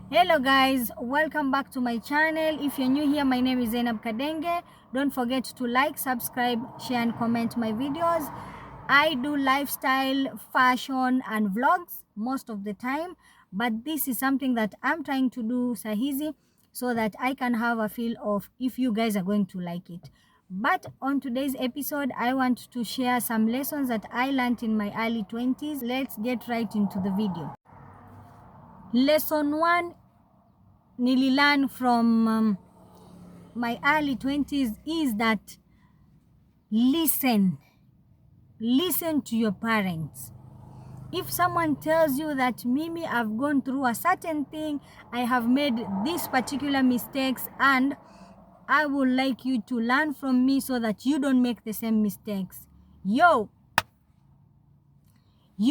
Hello guys, welcome back to my channel. If you're new here, my name is Zainab Kadenge. Don't forget to like, subscribe, share and comment my videos. I do lifestyle, fashion and vlogs most of the time, but this is something that I'm trying to do sahizi so that I can have a feel of if you guys are going to like it. But on today's episode, I want to share some lessons that I learned in my early 20s. Let's get right into the video. Lesson 1 nililearn from my early 20s is that listen to your parents. If someone tells you that Mimi, I've gone through a certain thing, I have made these particular mistakes and I would like you to learn from me so that you don't make the same mistakes, you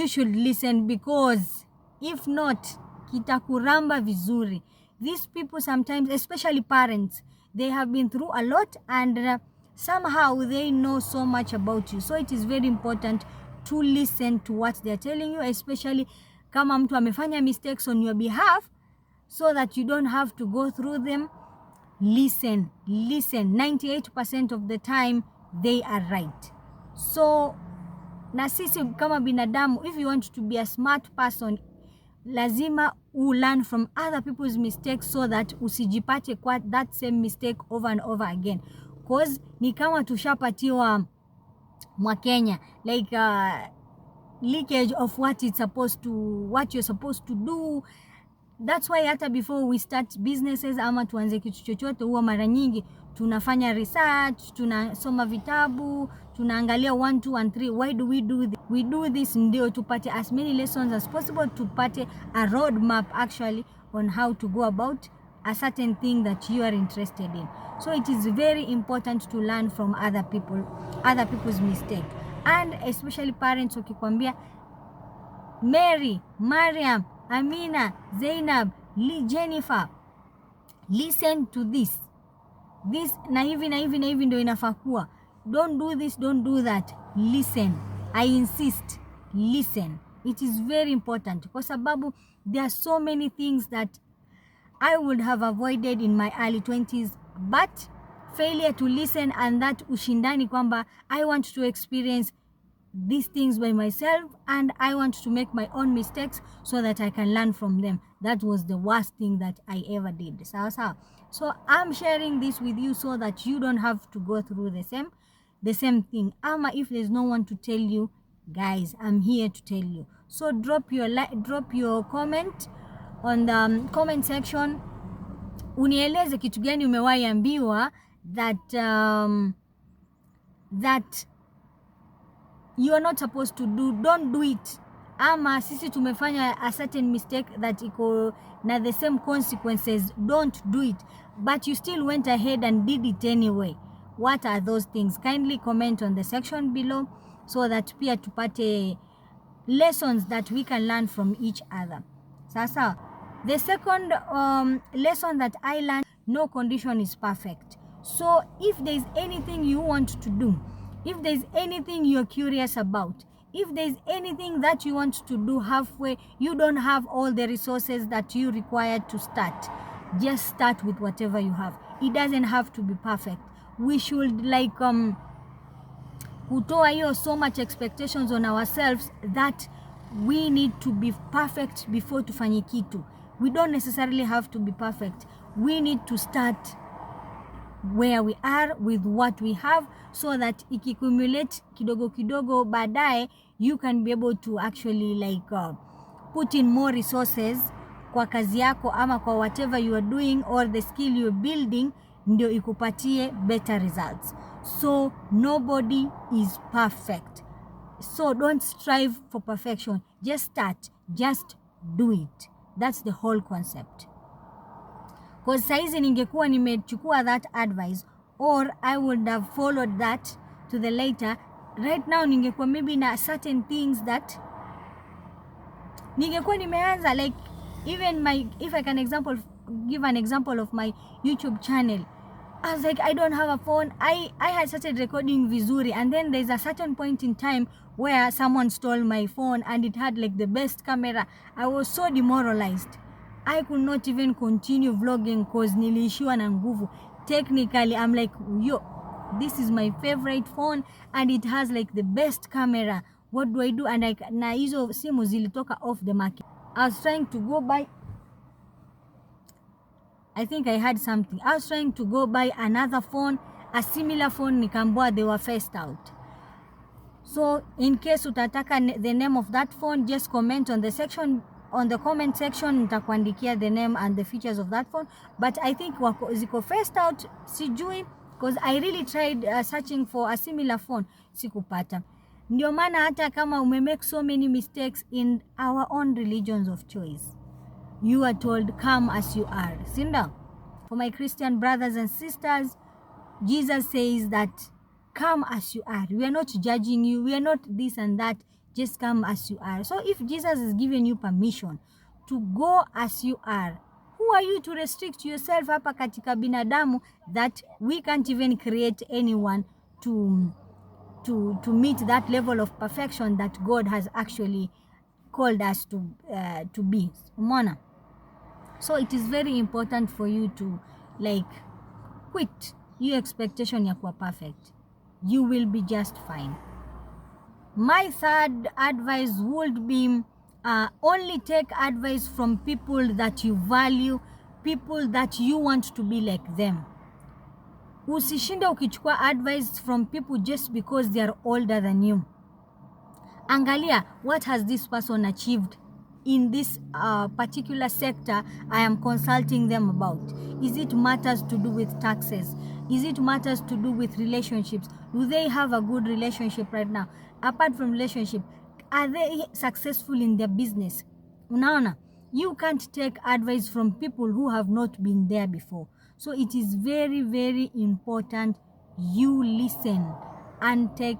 should listen, because if not, kitakuramba vizuri. These people sometimes, especially parents, they have been through a lot and somehow they know so much about you. So it is very important to listen to what they are telling you, especially kama mtu amefanya mistakes on your behalf, so that you don't have to go through them. Listen. 98% of the time they are right. So na sisi kama binadamu, if you want to be a smart person, lazima learn from other people's mistakes so that usijipate kwa that same mistake over and over again. Cause ni kama tushapatiwa mwa Kenya like leakage of what you're supposed to do. That's why hata before we start businesses ama tuanze kitu chochote, huwa mara nyingi tunafanya research, tunasoma vitabu, tunaangalia 1 2 and 3. Why do we do this? We do this ndio tupate as many lessons as possible, tupate a road map actually on how to go about a certain thing that you are interested in. So it is very important to learn from other people's mistake, and especially parents wakikwambia Mary, Mariam, Amina, Zainab, Jennifer, listen to this na hivi ndio inafaa kuwa. Don't do this, don't do that. Listen. I insist, listen. It is very important kwa sababu there are so many things that I would have avoided in my early 20s, but failure to listen and that ushindani kwamba I want to experience these things by myself and I want to make my own mistakes so that I can learn from them. That was the worst thing that I ever did. So I'm sharing this with you so that you don't have to go through the same thing. Ama if there's no one to tell you, guys, I'm here to tell you. So drop your comment on the comment section. Unieleze kitu gani umewahi ambiwa that you are not supposed to do. Don't do it. Ama sisi tumefanya a certain mistake that iko na the same consequences. Don't do it, but you still went ahead and did it anyway. What are those things? Kindly comment on the section below so that pia tupate lessons that we can learn from each other. Sasa, the second lesson that I learned, no condition is perfect. So if there's anything you want to do, if there's anything you're curious about, if there's anything that you want to do halfway, you don't have all the resources that you require to start, just start with whatever you have. It doesn't have to be perfect. We should kutoa hiyo so much expectations on ourselves that we need to be perfect before tufanye kitu. We don't necessarily have to be perfect. We need to start where we are with what we have so that ikicumulate kidogo kidogo baadaye you can be able to actually put in more resources kwa kazi yako ama kwa whatever you are doing or the skill you're building, ndio ikupatie better results. So nobody is perfect. So don't strive for perfection. Just start. Just do it. That's the whole concept. Because saizi ningekuwa nimechukua that advice or I would have followed that to the later, right now ningekuwa maybe na certain things that ningekuwa nimeanza, like even if I can give an example of my YouTube channel. I was like, I don't have a phone. I had started recording vizuri, and then there's a certain point in time where someone stole my phone and it had like the best camera. I was so demoralized. I could not even continue vlogging because niliishiwa na nguvu. Technically, I'm like, yo, this is my favorite phone and it has like the best camera. What do I do? And na hizo simu zilitoka off the market. I was trying to go buy, I think I had something. I was trying to go buy another phone, a similar phone, nikambua they were phased out. So in case utataka the name of that phone, just comment on the comment section, nitakuandikia the name and the features of that phone. But I think ziko phased out, sijui, because I really tried searching for a similar phone, sikupata. Ndio maana hata kama make so many mistakes in our own religions of choice, you are told, come as you are. Sinda? For my Christian brothers and sisters, Jesus says that come as you are. We are not judging you. We are not this and that. Just come as you are. So if Jesus has given you permission to go as you are, who are you to restrict yourself hapa katika binadamu that we can't even create anyone to meet that level of perfection that God has actually called us to be. Umeona? So it is very important for you to like quit your expectation ya kuwa perfect. You will be just fine. My third advice would be only take advice from people that you value, people that you want to be like them. Usishinde ukichukua advice from people just because they are older than you. Angalia, what has this person achieved in this particular sector I am consulting them about? Is it matters to do with taxes? Is it matters to do with relationships? Do they have a good relationship right now? Apart from relationship, are they successful in their business? Unaona? You can't take advice from people who have not been there before. So it is very, very important you listen and take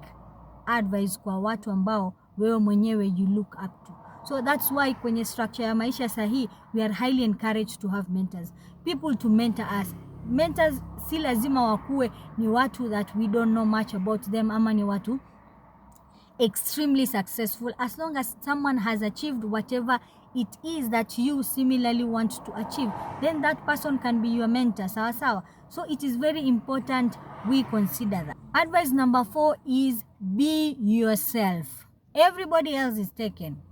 advice kwa watu ambao wewe mwenyewe you look up to. So that's why kwenye structure ya maisha sahi, we are highly encouraged to have mentors. People to mentor us. Mentors si lazima wakuwe ni watu that we don't know much about them ama ni watu extremely successful. As long as someone has achieved whatever it is that you similarly want to achieve, then that person can be your mentor. Sawa sawa. So it is very important we consider that. Advice number 4 is be yourself. Everybody else is taken.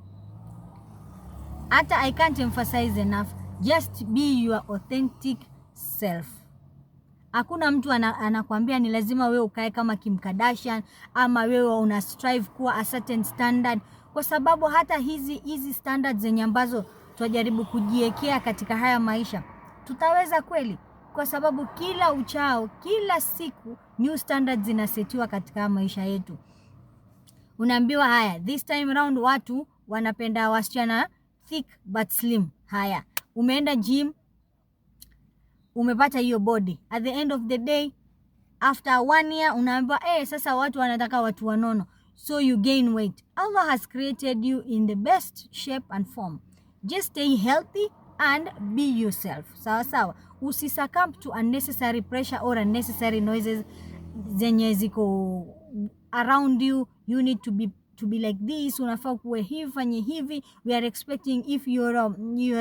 I can't emphasize enough. Just be your authentic self. Hakuna mtu anakuambia ni lazima wewe ukae kama Kim Kardashian ama wewe una strive kuwa a certain standard, kwa sababu hata hizi standards zenye ambazo tunajaribu kujiwekea katika haya maisha tutaweza kweli? Kwa sababu kila uchao, kila siku new standards zinasetiwa katika maisha yetu. Unaambiwa haya, this time round watu wanapenda wasichana thick but slim. Haya, umeenda gym, umepata hiyo body. At the end of the day, after 1 year, unaambiwa sasa watu wanataka watu wanono. So you gain weight. Allah has created you in the best shape and form. Just stay healthy and be yourself. Sawa sawa. Usisuccumb to unnecessary pressure or unnecessary noises zenye ziko around you. You need to be like this. Unafaa kuwe hivi, fanye hivi. We are expecting if you're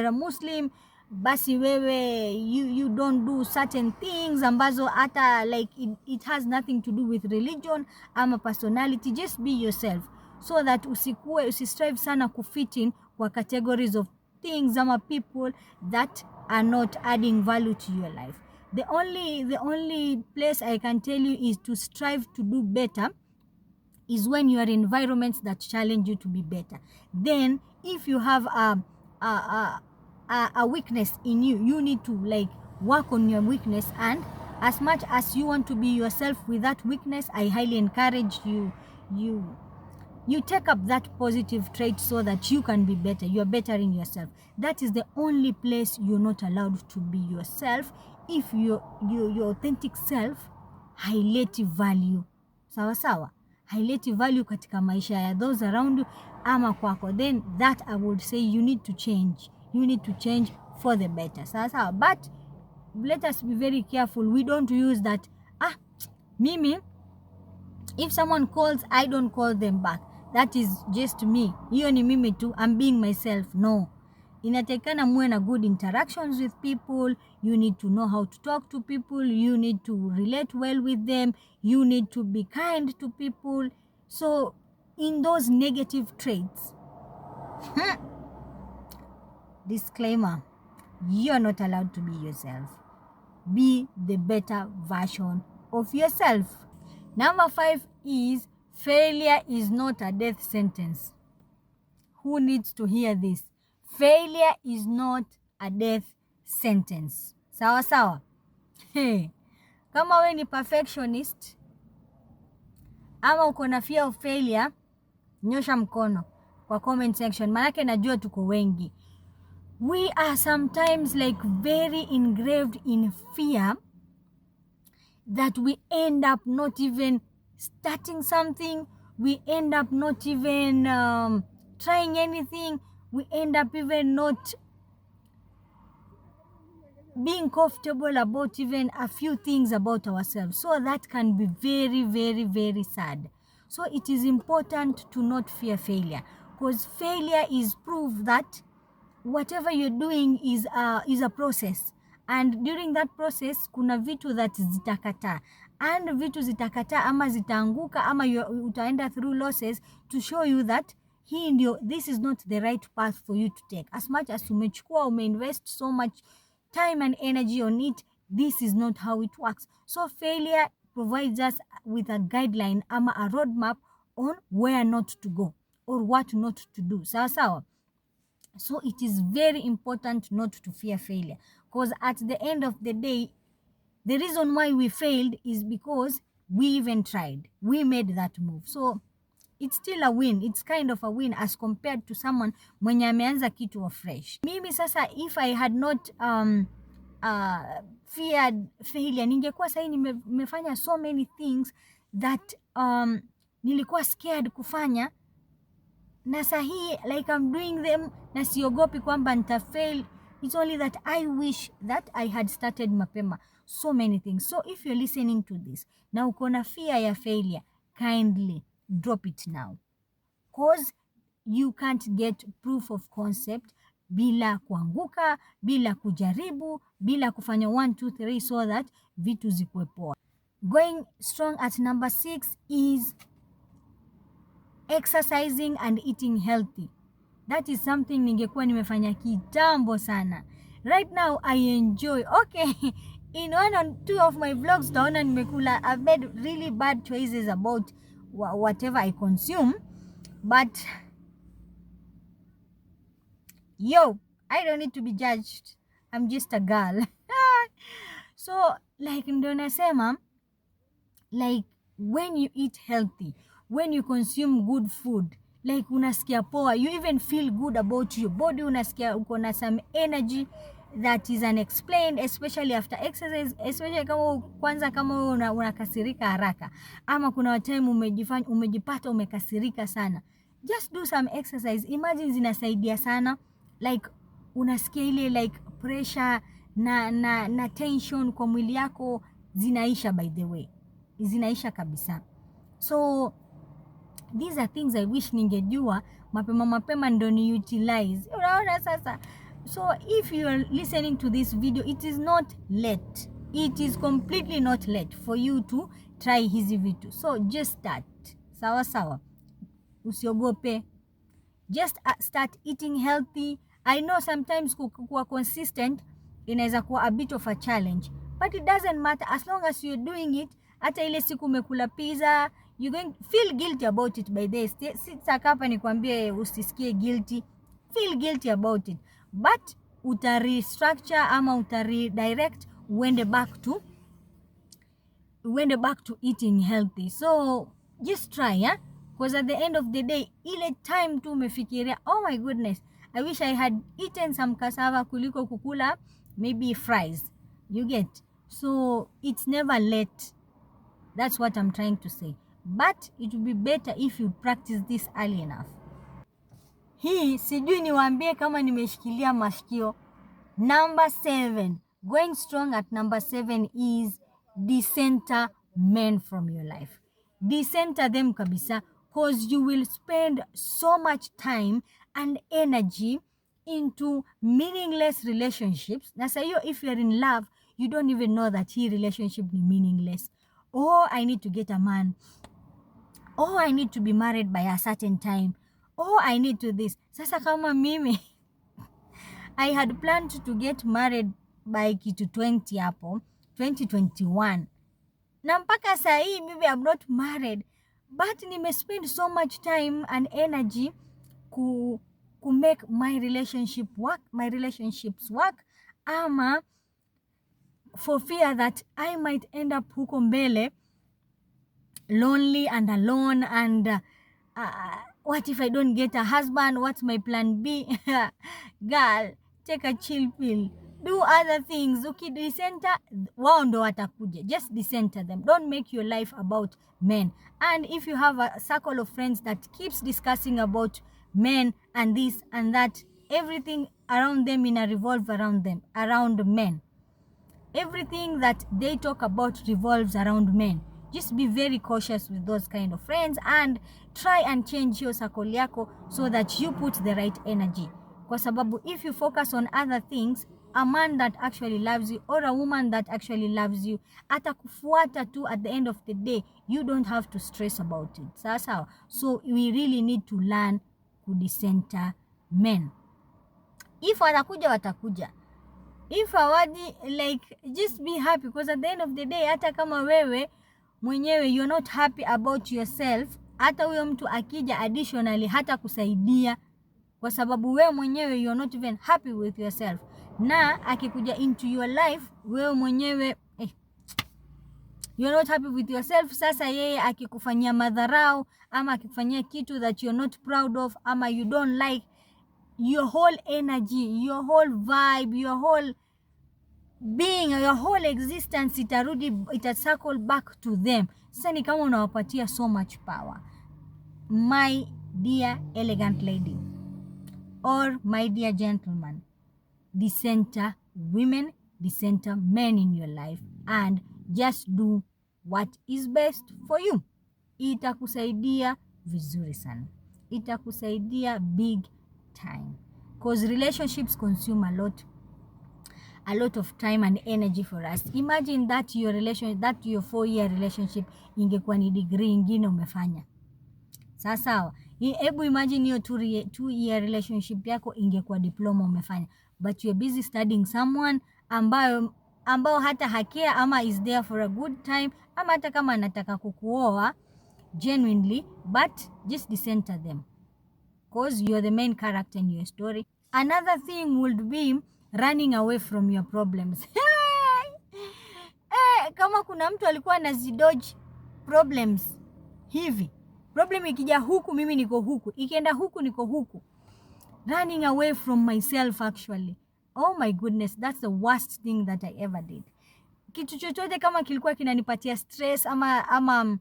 a Muslim, basi wewe you don't do certain things ambazo hata like it has nothing to do with religion ama personality. Just be yourself so that usistrive sana kufit in kwa categories of things ama people that are not adding value to your life. The only place I can tell you is to strive to do better is when you are in environments that challenge you to be better. Then if you have a weakness in you, you need to like work on your weakness, and as much as you want to be yourself with that weakness, I highly encourage you take up that positive trait so that you can be better. You are bettering yourself. That is the only place you're not allowed to be yourself. If your authentic self haileti value, sawa sawa, haileti value katika maisha ya those around you ama kwako, then that I would say you need to change. You need to change for the better. Sawa sawa. But let us be very careful. We don't use that. Mimi, if someone calls, I don't call them back. That is just me. Hiyo ni mimi tu. I'm being myself. No. inatakikana muwe na good interactions with people. You need to know how to talk to people. You need to relate well with them. You need to be kind to people. So in those negative traits, disclaimer, you're not allowed to be yourself. Be the better version of yourself. Number 5 is failure is not a death sentence. Who needs to hear this? Failure is not a death sentence. Sawa sawa. Hey. Kama we ni perfectionist ama uko na fear of failure, nyosha mkono kwa comment section, manake najua tuko wengi. We are sometimes like very engraved in fear that we end up not even starting something. We end up not even trying anything. We end up even not being comfortable about even a few things about ourselves. So that can be very, very, very sad. So it is important to not fear failure, because failure is proof that whatever you're doing is a process, and during that process kuna vitu that zitakata, and vitu zitakata ama zitaanguka ama utaenda through losses to show you that this is not the right path for you to take. As much as umechukua, umeinvest so much time and energy on it, this is not how it works. So failure provides us with a guideline ama a roadmap on where not to go or what not to do. Sawa sawa. So it is very important not to fear failure, because at the end of the day, the reason why we failed is because we even tried. We made that move. So it's still a win. It's kind of a win as compared to someone mwenye ameanza kitu fresh. Mimi sasa, if I had not feared failure, ningekuwa sahi nimefanya so many things that nilikuwa scared kufanya, na sahi like I'm doing them na siogopi kwamba nitafail. It's only that I wish that I had started mapema so many things. So if you're listening to this na uko na fear ya failure, kindly drop it now, because you can't get proof of concept bila kuanguka, bila kujaribu, bila kufanya 1 2 3 so that vitu zikuwe poa. Going strong at number 6 is exercising and eating healthy. That is something ningekuwa nimefanya kitambo sana. Right now I enjoy. Okay, in 1 or 2 of my vlogs taona nimekula. I've made really bad choices about whatever I consume, but yo, I don't need to be judged. I'm just a girl. So like ndo nasema, like when you eat healthy, when you consume good food, like unasikia poa, you even feel good about your body, unasikia uko na some energy that is unexplained, especially after exercise, especially kama unakasirika haraka, ama kuna time umejipata umekasirika sana, just do some exercise. Imagine zinasaidia sana, like unasikia ile like pressure na tension kwa mwili yako zinaisha, by the way, zinaisha kabisa. So these are things I wish ningejua mapema ndo ni utilize. Unaona sasa. So if you are listening to this video, it is not late. It is completely not late for you to try hizi vitu. So just start. Sawa sawa. Usiogope. Just start eating healthy. I know sometimes kuwa consistent inaweza kuwa a bit of a challenge, but it doesn't matter as long as you're doing it. Hata ile siku umekula pizza, you're going to feel guilty about it. By this, sitaka hapa nikwambie usisikie guilty. Feel guilty about it, but restructure ama redirect, uende back to eating healthy. So just try, yeah? Because at the end of the day, ile time tu umefikiria, oh my goodness, I wish I had eaten some cassava kuliko kukula maybe fries. You get? So it's never late. That's what I'm trying to say. But it would be better if you practice this early enough. Hii sijui niwaambie kama nimeshikilia masikio. Number 7. Going strong at number 7 is decenter men from your life. Decenter them kabisa, because you will spend so much time and energy into meaningless relationships. Na sa hiyo, if you're in love, you don't even know that hii relationship ni meaningless. Oh, I need to get a man. Oh, I need to be married by a certain time. Oh, I need to this. Sasa kama mimi, I had planned to get married by kitu 20 hapo, 2021. Na mpaka saa hii, maybe I'm not married, but spend so much time and energy to make my relationships work, ama for fear that I might end up huko mbele lonely and alone, and what if I don't get a husband? What's my plan B? Girl, take a chill pill, do other things. Ukidecenter, wao ndo watakuja. Just decenter them. Don't make your life about men. And if you have a circle of friends that keeps discussing about men and this and that, everything around them revolve around men. Everything that they talk about revolves around men. Just be very cautious with those kind of friends, and try and change your circle yako so that you put the right energy. Kwa sababu if you focus on other things, a man that actually loves you or a woman that actually loves you atakufuata tu. At the end of the day, you don't have to stress about it. Sawa. So we really need to learn to decenter men. If watakuja. If awadi, like, just be happy, because at the end of the day, hata kama wewe mwenyewe you're not happy about yourself, hata huyo mtu akija additionally hata kusaidia, kwa sababu wewe mwenyewe you're not even happy with yourself. Na akikuja into your life, wewe mwenyewe you're not happy with yourself. Sasa yeye akikufanyia madharau, ama akikufanyia kitu that you're not proud of, ama you don't like, your whole energy, your whole vibe, your whole being, your whole existence ita circle back to them. Sasa ni kama unawapatia so much power. My dear elegant lady, or my dear gentleman, decenter women, decenter men in your life, and just do what is best for you. Itakusaidia vizuri sana. Itakusaidia big time, because relationships consume a lot of time and energy for us. Imagine that your 4-year relationship ingekuwa ni degree ingine umefanya. Sawa. Hebu imagine your 2-year relationship yako ingekuwa diploma umefanya, but you're busy studying someone ambao hata hakea, ama is there for a good time, ama hata kama anataka kukuoa genuinely, but just decenter them, because you're the main character in your story. Another thing would be running away from your problems. Kama kuna mtu alikuwa anazidodge problems hivi, problem ikija huku mimi niko huku, ikienda huku niko huku. Running away from myself, actually. Oh my goodness, that's the worst thing that I ever did. Kitu chochote kama kilikuwa kinanipatia stress, ama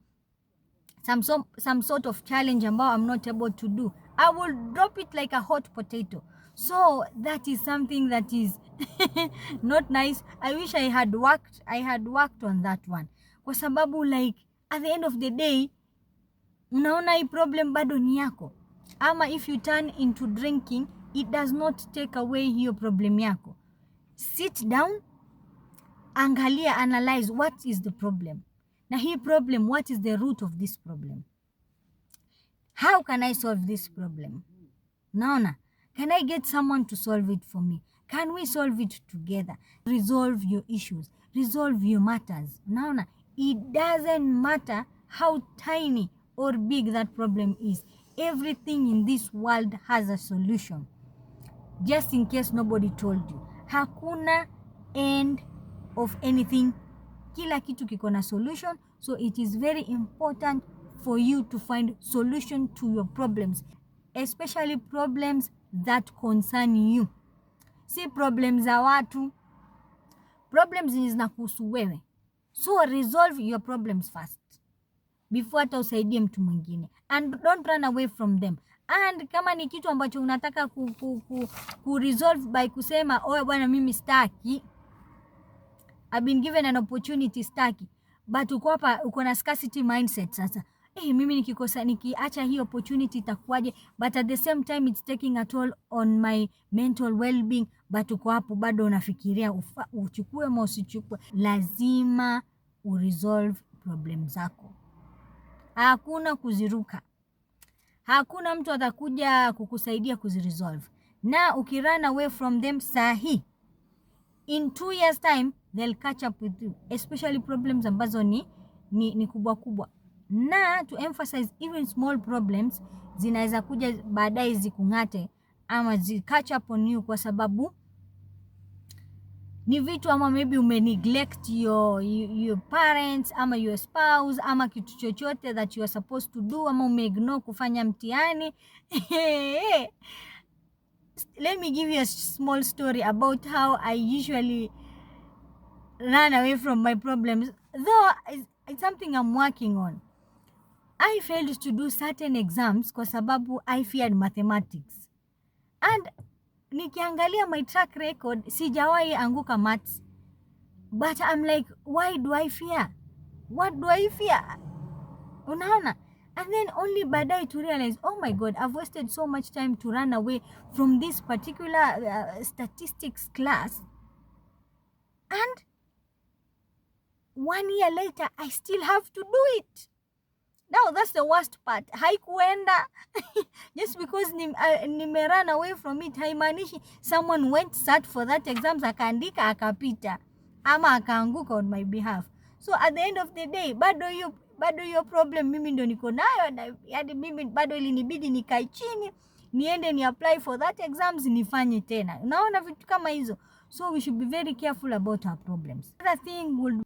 some sort of challenge ambao I'm not able to do, I will drop it like a hot potato. So that is something that is not nice. I wish I had worked on that one. Kwa sababu, like, at the end of the day, unaona hii problem bado ni yako. Ama if you turn into drinking, it does not take away hiyo problem yako. Sit down, angalia, analyze what is the problem. Na hii problem, what is the root of this problem? How can I solve this problem? Naona, can I get someone to solve it for me? Can we solve it together? Resolve your issues. Resolve your matters. Naona, it doesn't matter how tiny or big that problem is. Everything in this world has a solution. Just in case nobody told you. Hakuna end of anything. Kila kitu kiko na solution. So it is very important for you to find solution to your problems. Especially problems that concern you. Si problems za watu. Problems zinakuhusu wewe. So resolve your problems first before hata usaidie mtu mwingine. And don't run away from them. And kama ni kitu ambacho unataka ku resolve by kusema, "Oh bwana, mimi staki. I've been given an opportunity, staki." But uko hapa, uko na scarcity mindset sasa. mimi nikiacha hii opportunity itakuwaje? But at the same time it's taking a toll on my mental well-being. But uko hapo bado unafikiria uchukue ama usichukue. Lazima uresolve problem zako. Hakuna kuziruka. Hakuna mtu atakuja kukusaidia kuziresolve. Na ukirun away from them sahi, in 2 years time they'll catch up with you, especially problems ambazo ni kubwa kubwa. Na to emphasize, even small problems zinaweza kuja baadaye zikungate ama catch up on you, kwa sababu ni vitu ama maybe neglect your parents ama your spouse ama kitu chochote that you are supposed to do, ama ignore kufanya mtihani. Let me give you a small story about how I usually run away from my problems, though it's something I'm working on. I failed to do certain exams kwa sababu I feared mathematics. And nikiangalia my track record, sijawahi anguka maths. But I'm like, why do I fear? What do I fear? Unaona? And then only baadaye to realize, oh my God, I've wasted so much time to run away from this particular statistics class. And 1 year later, I still have to do it. Now that's the worst part. Haikuenda. Just because nime run away from it, haimaanishi someone went sat for that exams akaandika akapita ama akaanguka on my behalf. So at the end of the day, bado hiyo problem mimi ndo niko nayo. Yaani mimi bado ilinibidi nikae chini, niende ni apply for that exams, nifanye tena. Unaona vitu kama hizo. So we should be very careful about our problems. Another thing would be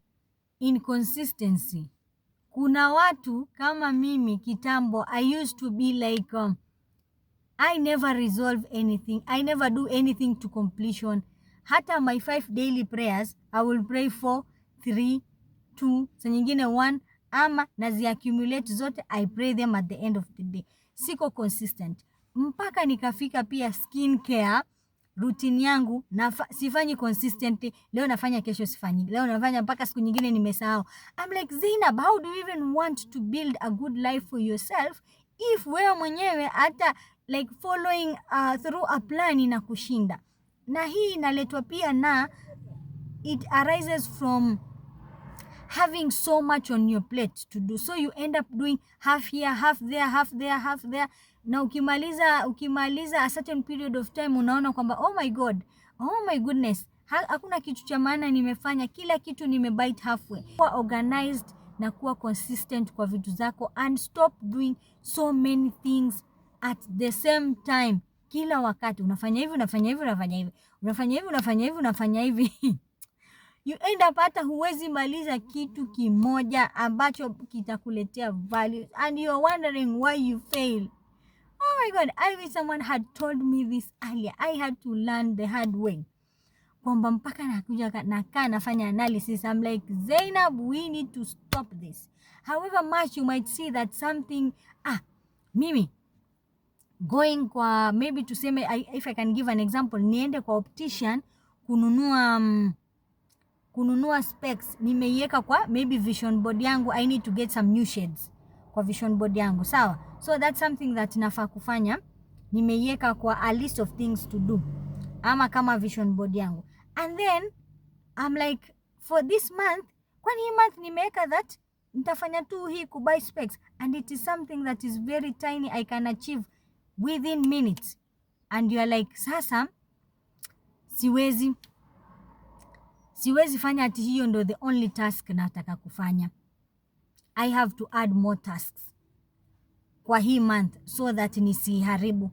inconsistency. Kuna watu kama mimi kitambo, I used to be like I never resolve anything. I never do anything to completion. Hata my 5 daily prayers, I will pray 4, 3, 2, sa nyingine 1, ama nazi accumulate zote, I pray them at the end of the day. Siko consistent. Mpaka nikafika pia skin care, routine yangu sifanyi consistently. Leo nafanya, kesho sifanyi. Leo nafanya mpaka siku nyingine nimesahau. I'm like, Zainab, how do you even want to build a good life for yourself if wewe mwenyewe hata like following through a plan inakushinda? Na hii inaletwa pia na it arises from having so much on your plate to do. So you end up doing half here, half there, half there, half there. Na ukimaliza a certain period of time unaona kwamba oh my goodness, hakuna kitu cha maana nimefanya, kila kitu nimebite halfway. Kuwa organized na kuwa consistent kwa vitu zako, and stop doing so many things at the same time. Kila wakati unafanya hivi, unafanya hivi, unafanya hivi, unafanya hivi, unafanya hivi, unafanya hivi. You end up hata huwezi maliza kitu kimoja ambacho kitakuletea value, and you're wondering why you fail. Oh my God, I wish someone had told me this earlier. I had to learn the hard way. Kwamba mpaka nakuja nakaa nafanya analysis, I'm like, Zainab, we need to stop this. However much you might see that something, mimi going kwa, maybe tuseme, if I can give an example, niende kwa optician kununua specs, nimeiweka kwa maybe vision board yangu, I need to get some new shades kwa vision board yangu, sawa? So that's something that nafaa kufanya, nimeiweka kwa a list of things to do, ama kama vision board yangu. And then I'm like, for this month, kwani hii month nimeweka that nitafanya tu hii kubuy specs, and it is something that is very tiny, I can achieve within minutes. And you are like, sasa siwezi fanya ati hiyo ndo the only task nataka kufanya. I have to add more tasks kwa hii month so that nisiharibu.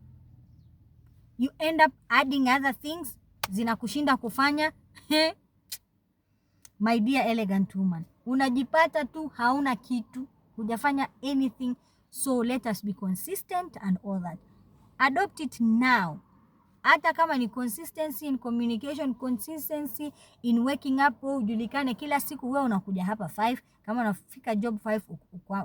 You end up adding other things, zinakushinda kufanya. My dear elegant woman, unajipata tu hauna kitu, hujafanya anything. So let us be consistent and all that. Adopt it now. Hata kama ni consistency in communication, consistency in waking up, ujulikane kila siku wewe unakuja hapa 5, kama unafika job 5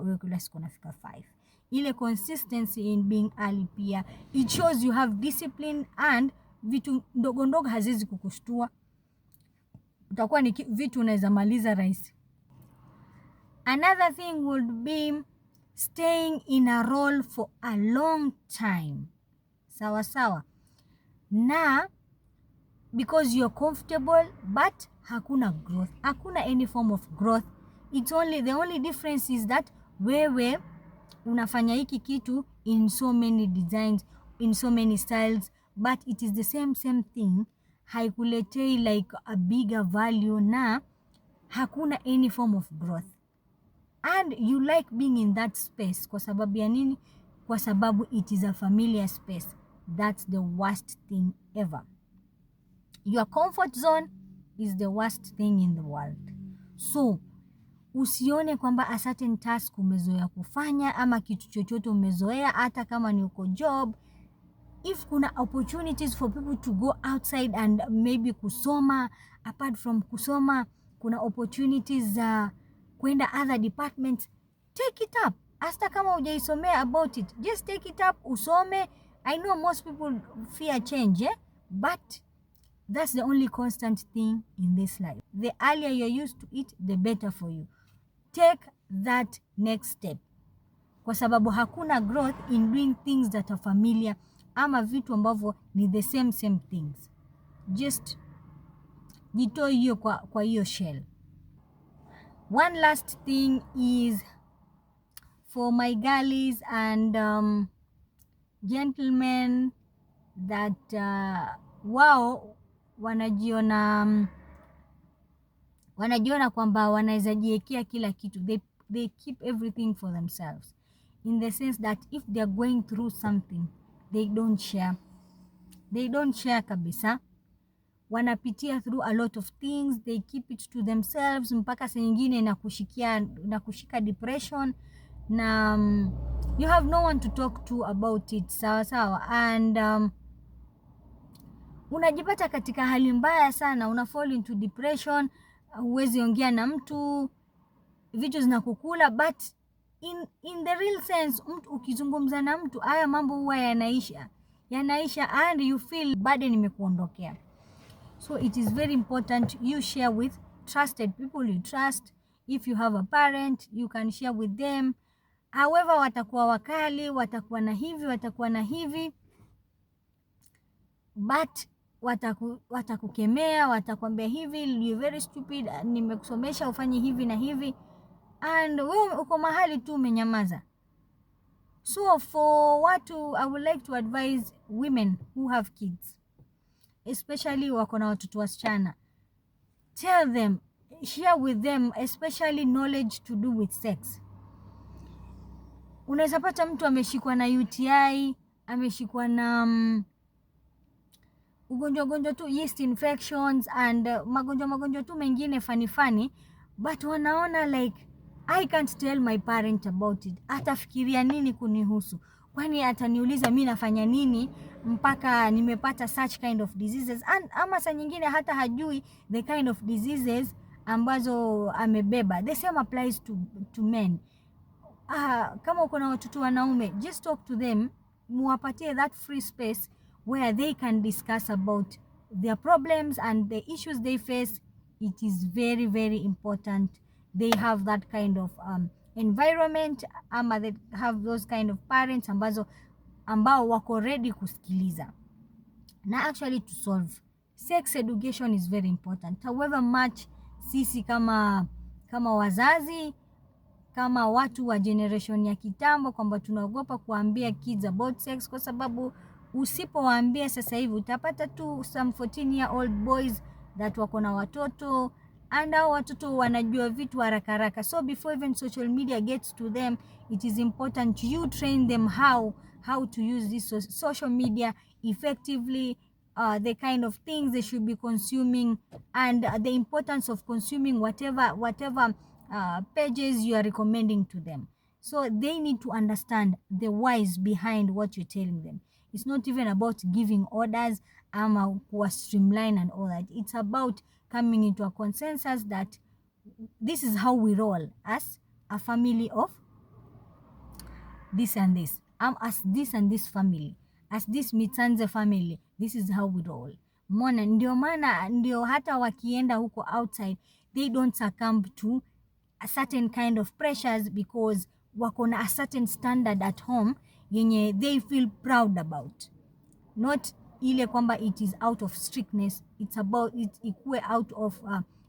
wewe kila siku unafika 5. Ile consistency in being early pia, it shows you have discipline, and vitu ndogo ndogo haziwezi kukushtua, utakuwa ni vitu unaweza maliza rahisi. Another thing would be staying in a role for a long time. Sawa sawa. Na because you're comfortable but hakuna growth. Hakuna any form of growth. The only difference is that wewe unafanya hiki kitu in so many designs, in so many styles, but it is the same thing. Haikuletei like a bigger value na hakuna any form of growth. And you like being in that space. Kwa sababu ya nini? Kwa sababu it is a familiar space. That's the worst thing ever. Your comfort zone is the worst thing in the world. So, usione kwamba a certain task umezoea kufanya ama kitu chochote umezoea, hata kama ni uko job. If kuna opportunities for people to go outside and maybe kusoma, apart from kusoma, kuna opportunities za kwenda other departments, take it up. Hata kama hujaisomea about it, just take it up, usome. I know most people fear change, but that's the only constant thing in this life. The earlier you're used to it, the better for you. Take that next step. Kwa sababu hakuna growth in doing things that are familiar ama vitu ambavyo ni the same things. Just jitoe hiyo kwa hiyo shell. One last thing is for my girlies and gentlemen that wao wanajiona kwamba wanaweza jiwekea kila kitu. They keep everything for themselves, in the sense that if they are going through something, they don't share kabisa. Wanapitia through a lot of things, they keep it to themselves, mpaka saa nyingine nakushika depression na you have no one to talk to about it. Sawa and unajipata katika hali mbaya sana, una fall into depression, huwezi ongea na mtu, vitu zinakukula. But in the real sense, mtu ukizungumza na mtu, haya mambo huwa yanaisha and you feel burden imekuondokea. So it is very important you share with trusted people you trust. If you have a parent, you can share with them. However, watakuwa wakali, watakuwa na hivi, but watakukemea, watakwambia hivi, you're very stupid, nimekusomesha ufanye hivi na hivi, and wewe uko mahali tu umenyamaza. So for I would like to advise women who have kids, especially wako na watoto wasichana, tell them, share with them, especially knowledge to do with sex. Unaweza pata mtu ameshikwa na UTI, ameshikwa na ugonjwa tu, yeast infections and magonjwa tu mengine funny, but wanaona like, I can't tell my parent about it. Atafikiria nini kunihusu? Kwani ataniuliza mimi nafanya nini mpaka nimepata such kind of diseases? Ama saa nyingine hata hajui the kind of diseases ambazo amebeba. The same applies to men. Kama uko na watoto wanaume, just talk to them, muwapatie that free space where they can discuss about their problems and the issues they face. It is very, very important they have that kind of environment, ama they have those kind of parents ambao wako ready kusikiliza. Na actually to solve. Sex education is very important. However much sisi kama wazazi, kama watu wa generation ya kitambo, kwamba tunaogopa kuambia kids about sex, kwa sababu usipowaambia sasa hivi utapata tu some 14-year-old boys that wako na watoto, and hao watoto wanajua vitu haraka. So before even social media gets to them, it is important you train them how to use this social media effectively, the kind of things they should be consuming, and the importance of consuming whatever pages you are recommending to them. So they need to understand the whys behind what you're telling them. It's not even about giving orders ama kuwa streamline and all that. It's about coming into a consensus that this is how we roll as a family of this and this. As this and this family, as this Mitsanze family, this is how we roll. Mona, ndio hata wakienda huko outside, they don't succumb to a certain kind of pressures, because wako na a certain standard at home yenye they feel proud about, not ile kwamba it is out of strictness, it's about it ikue out of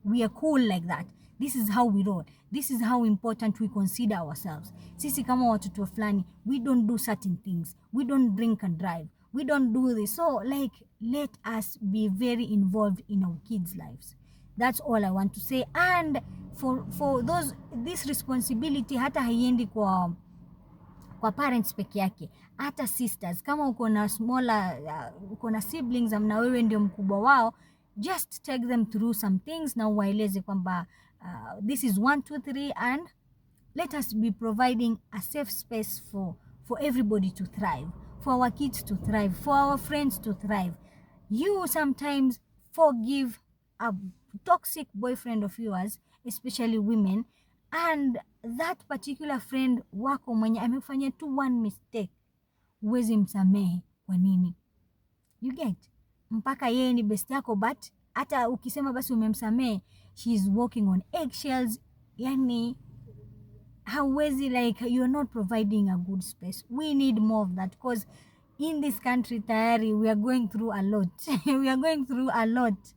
we are cool like that, this is how we roll, this is how important we consider ourselves. Sisi kama watoto fulani, we don't do certain things, we don't drink and drive, we don't do this. So like, let us be very involved in our kids' lives. That's all I want to say. And for those, this responsibility hata haiendi kwa parents peke yake, hata sisters. Kama uko na smaller uko na siblings na wewe ndio mkubwa wao, just take them through some things na uwaeleze kwamba this is 1 2 3, and let us be providing a safe space for everybody to thrive, for our kids to thrive, for our friends to thrive. You sometimes forgive a toxic boyfriend of yours, especially women, and that particular friend wako mwenye amefanya tu one mistake, uwezi msamehe. Kwa nini? You get? Mpaka yeye ni best yako, but hata ukisema basi umemsamehe, she is walking on eggshells. Yani hauwezi, like, you're not providing a good space. We need more of that, because in this country tayari we are going through a lot. We are going through a lot,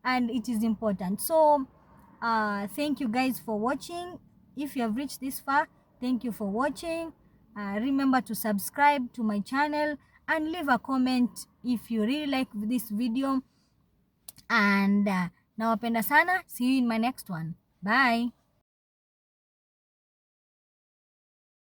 and it is important. So thank you guys for watching. If you have reached this far, thank you for watching. Remember to subscribe to my channel and leave a comment if you really like this video, and nawapenda sana. See you in my next one. Bye.